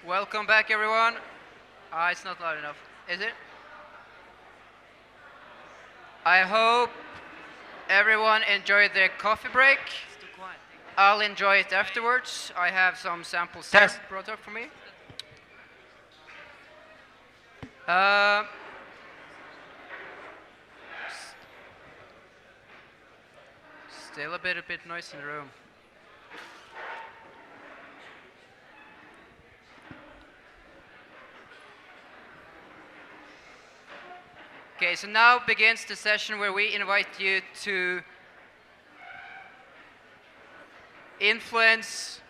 Welcome back, everyone. It's not loud enough, is it? I hope everyone enjoyed their coffee break. I'll enjoy it afterwards. I have some samples here Test. brought up for me. Uh, s- Still a bit noise in the room. Okay, so now begins the session where we invite you to influence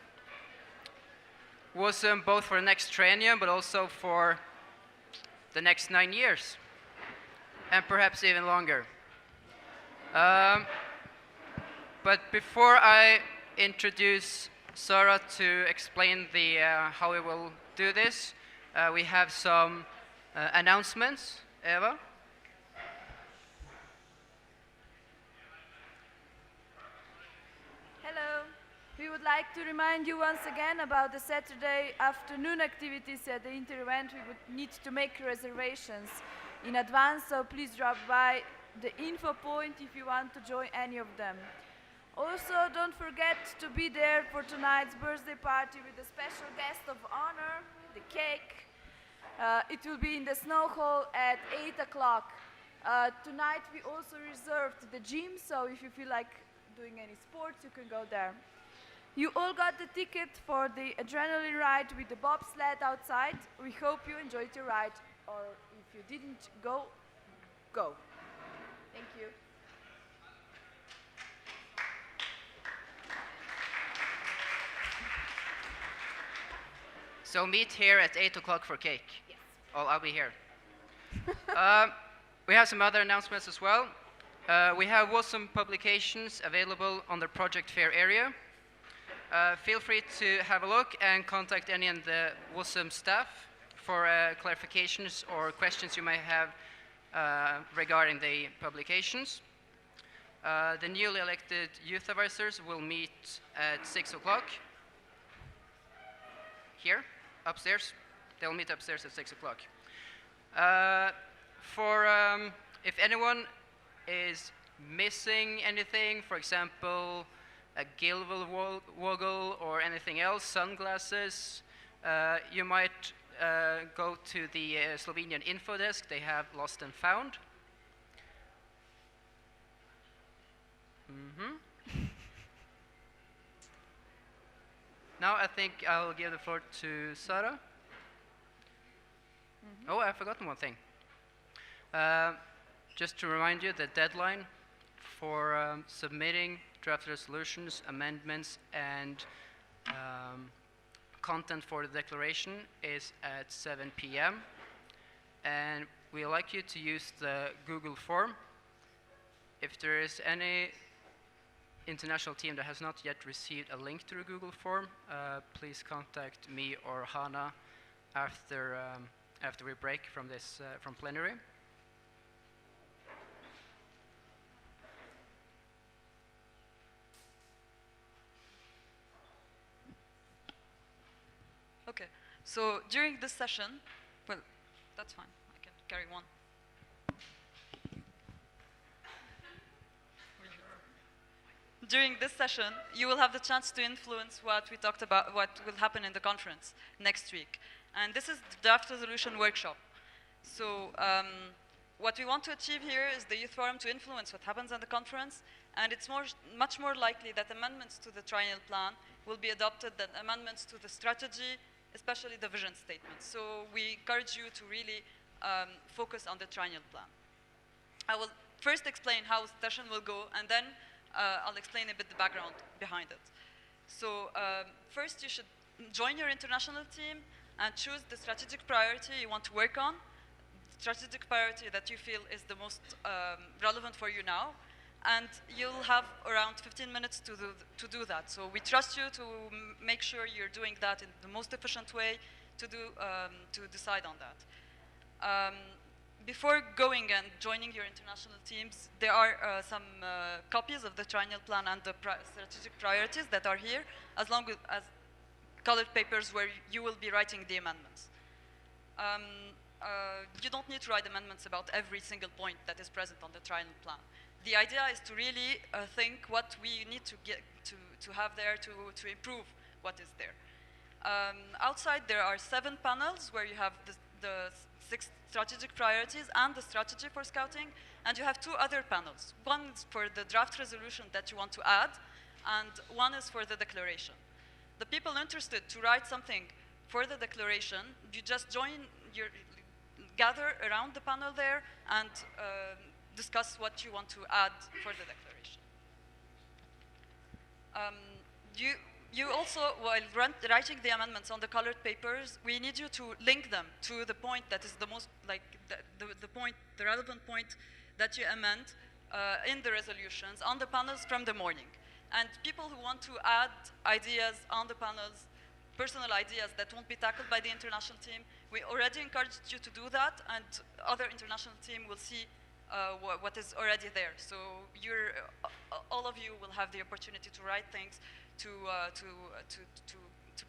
WASM both for the next triennium but also for the next 9 years and perhaps even longer. Um, but before I introduce Sarah to explain how we will do this, we have some announcements. Eva? Hello. We would like to remind you once again about the Saturday afternoon activities at the inter-event. We would need to make reservations in advance, so please drop by the info point if you want to join any of them. Also, don't forget to be there for tonight's birthday party with a special guest of honor, the cake. It will be in the snow hall at 8 o'clock. Tonight we also reserved the gym, so if you feel like doing any sports, you can go there. You all got the ticket for the adrenaline ride with the bobsled outside. We hope you enjoyed your ride, or if you didn't go, go. Thank you. So meet here at 8 o'clock for cake. Yes. Oh, I'll be here. um, we have some other announcements as well. We have WASM publications available on the project fair area. Feel free to have a look and contact any of the WASM staff for clarifications or questions you may have regarding the publications. The newly elected youth advisors will meet at 6 o'clock here, upstairs. They'll meet upstairs at 6 o'clock. If anyone is missing anything, for example, a Gilville woggle or anything else, sunglasses, you might go to the Slovenian info desk. They have lost and found. Now I think I'll give the floor to Sarah. Oh, I've forgotten one thing. Just to remind you, the deadline for submitting draft resolutions, amendments, and content for the declaration is at 7 p.m. And we'd like you to use the Google form. If there is any international team that has not yet received a link to the Google form, please contact me or Hana after we break from this from plenary. Okay, so during this session, well, that's fine, I can carry on. During this session, you will have the chance to influence what we talked about, what will happen in the conference next week. And this is the draft resolution workshop. So what we want to achieve here is the Youth Forum to influence what happens at the conference, and it's much more likely that amendments to the triennial plan will be adopted than amendments to the strategy, especially the vision statement. So we encourage you to really focus on the triennial plan. I will first explain how the session will go, and then I'll explain a bit the background behind it. So first you should join your international team and choose the strategic priority you want to work on, strategic priority that you feel is the most relevant for you now, and you'll have around 15 minutes to do that. So we trust you to make sure you're doing that in the most efficient way to decide on that. Before going and joining your international teams, there are some copies of the triennial plan and the strategic priorities that are here, colored papers where you will be writing the amendments. You don't need to write amendments about every single point that is present on the triennial plan. The idea is to really think what we need to get to have there to improve what is there. Outside, there are 7 panels where you have the 6 strategic priorities and the strategy for scouting, and you have 2 other panels. One is for the draft resolution that you want to add, and one is for the declaration. The people interested to write something for the declaration, you just gather around the panel there and discuss what you want to add for the declaration. You also, while writing the amendments on the colored papers, we need you to link them to the point that is the most, like the relevant point that you amend in the resolutions on the panels from the morning. And people who want to add ideas on the panels, personal ideas that won't be tackled by the international team, we already encouraged you to do that, and other international team will see what is already there. So all of you will have the opportunity to write things, to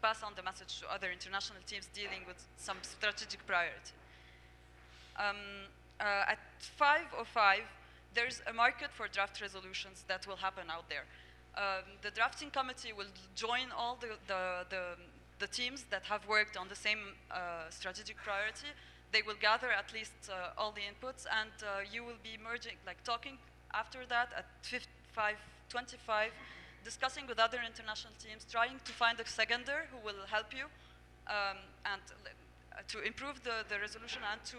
pass on the message to other international teams dealing with some strategic priority. At 5:05, there's a market for draft resolutions that will happen out there. The drafting committee will join all the teams that have worked on the same strategic priority. They will gather at least all the inputs, and you will be merging, talking after that at 5:25, discussing with other international teams, trying to find a seconder who will help you and to improve the resolution, and to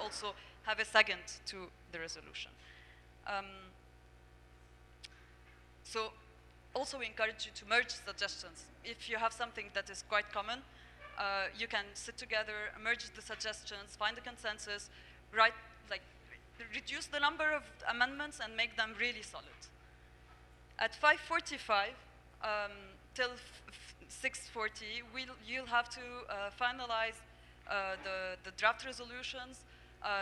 also have a second to the resolution. So also we encourage you to merge suggestions. If you have something that is quite common, you can sit together, merge the suggestions, find a consensus, reduce the number of amendments and make them really solid. At 5:45 till 6:40, you'll have to finalize the draft resolutions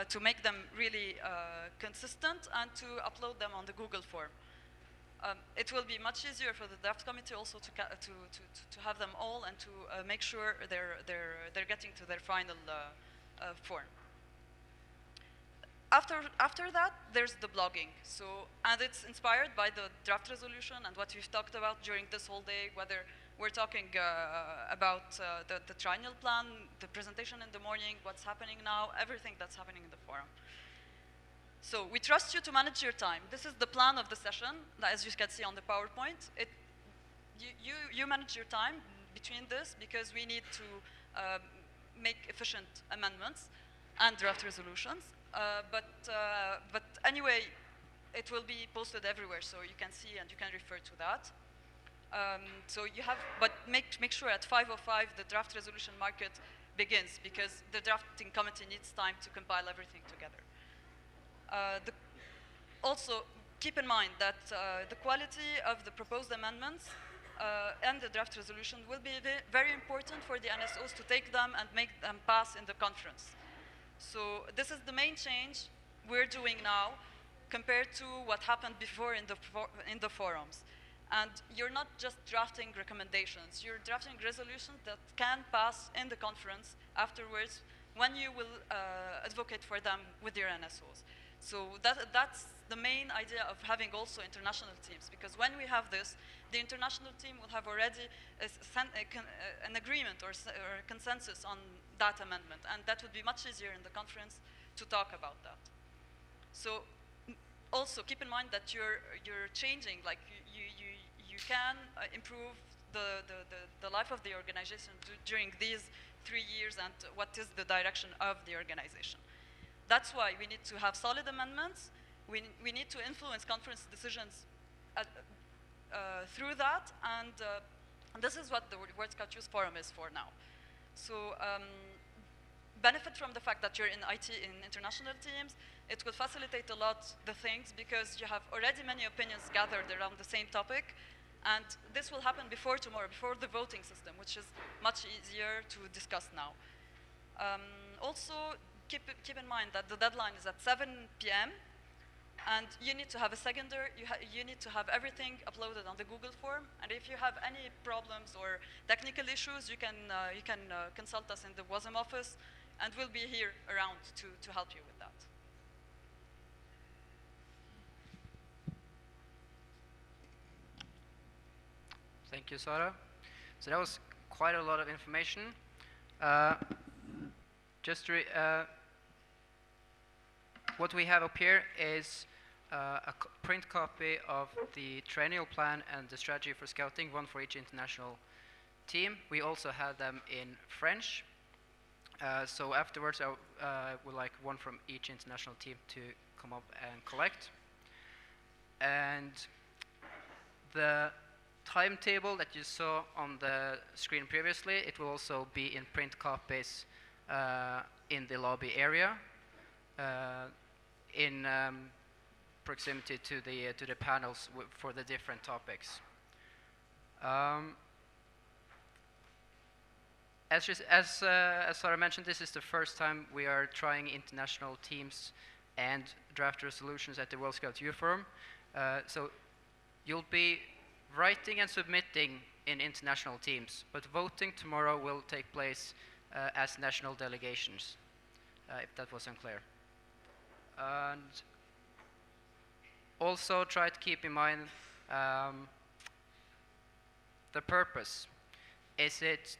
to make them really consistent and to upload them on the Google form. It will be much easier for the draft committee also to have them all and to make sure they're getting to their final form. After that, there's the blogging. And it's inspired by the draft resolution and what we've talked about during this whole day, whether we're talking about the triennial plan, the presentation in the morning, what's happening now, everything that's happening in the forum. So we trust you to manage your time. This is the plan of the session, as you can see on the PowerPoint. You manage your time between this, because we need to make efficient amendments and draft resolutions. But anyway, it will be posted everywhere, so you can see and you can refer to that. But make sure at 5:05 the draft resolution market begins, because the drafting committee needs time to compile everything together. Also, keep in mind that the quality of the proposed amendments and the draft resolution will be very important for the NSOs to take them and make them pass in the conference. So this is the main change we're doing now compared to what happened before in the forums. And you're not just drafting recommendations, you're drafting resolutions that can pass in the conference afterwards when you will advocate for them with your NSOs. So that's the main idea of having also international teams, because when we have this, the international team will have already an agreement or a consensus on that amendment, and that would be much easier in the conference to talk about that. So also keep in mind that you're changing, you can improve the life of the organization during these 3 years and what is the direction of the organization. That's why we need to have solid amendments. We need to influence conference decisions through that, and this is what the World Scout Youth Forum is for now. So benefit from the fact that you're in international teams. It will facilitate a lot the things, because you have already many opinions gathered around the same topic, and this will happen before tomorrow, before the voting system, which is much easier to discuss now. Also, keep in mind that the deadline is at 7 p.m. And you need to have a seconder, you need to have everything uploaded on the Google form. And if you have any problems or technical issues, you can consult us in the WASM office, and we'll be here around to help you with that. Thank you, Sara. So that was quite a lot of information. What we have up here is a print copy of the triennial plan and the strategy for scouting, one for each international team. We also have them in French. So afterwards, I would like one from each international team to come up and collect. And the timetable that you saw on the screen previously, it will also be in print copies in the lobby area, in proximity to the panels for the different topics. As Sara mentioned, this is the first time we are trying international teams and draft resolutions at the World Scout Youth Forum. So you'll be writing and submitting in international teams, but voting tomorrow will take place as national delegations, if that was unclear. And also try to keep in mind the purpose. Is it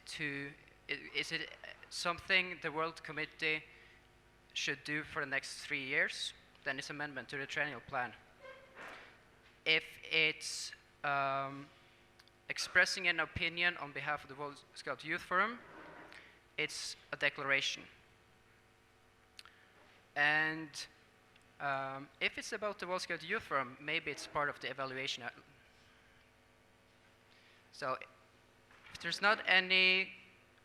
something the World Committee should do for the next 3 years? Then it's amendment to the triennial plan. If it's expressing an opinion on behalf of the World Scout Youth Forum, it's a declaration. And if it's about the World Scout Youth Forum, maybe it's part of the evaluation. So if there's not any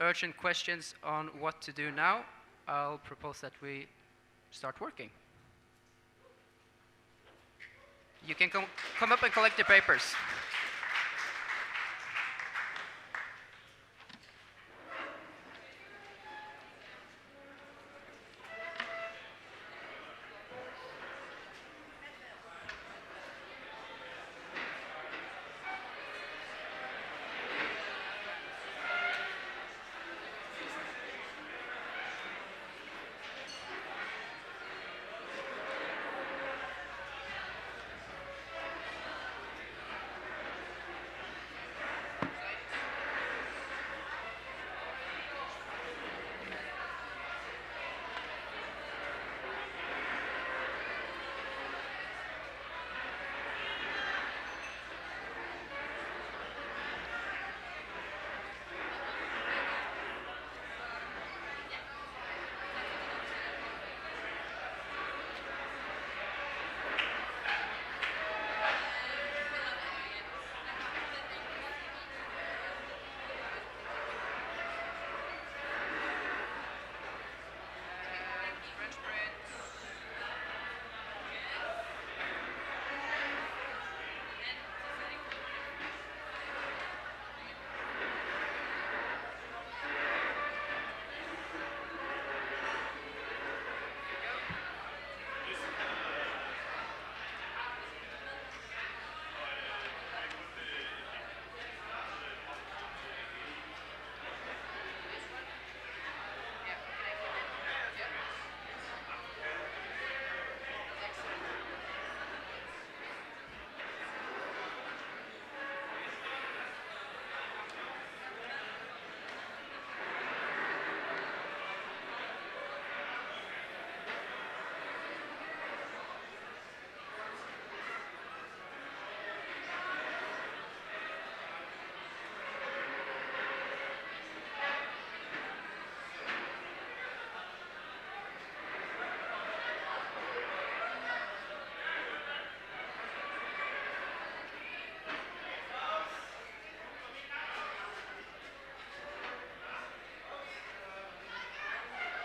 urgent questions on what to do now, I'll propose that we start working. You can come up and collect the papers.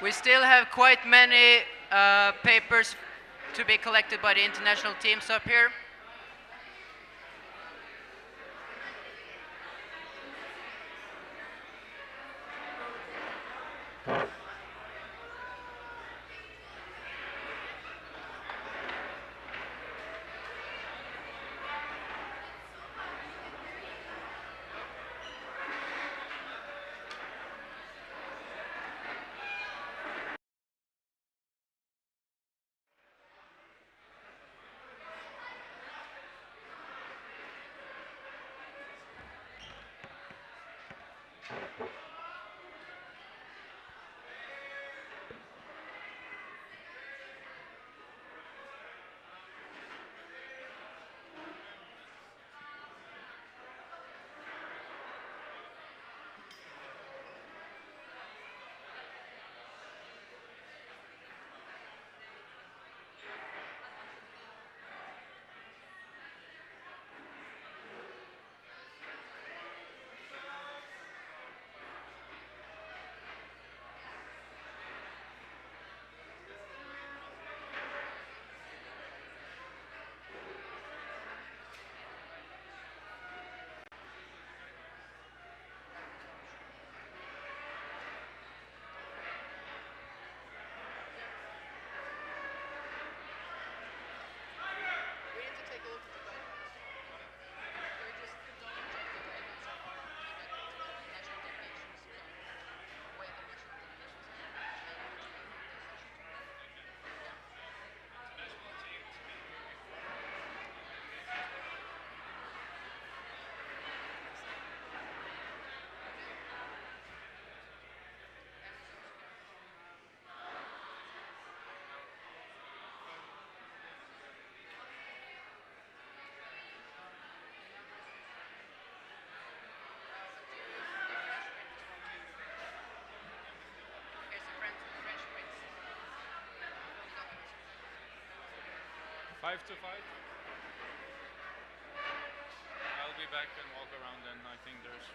We still have quite many papers to be collected by the international teams up here. 5 to 5? I'll be back and walk around, and I think there's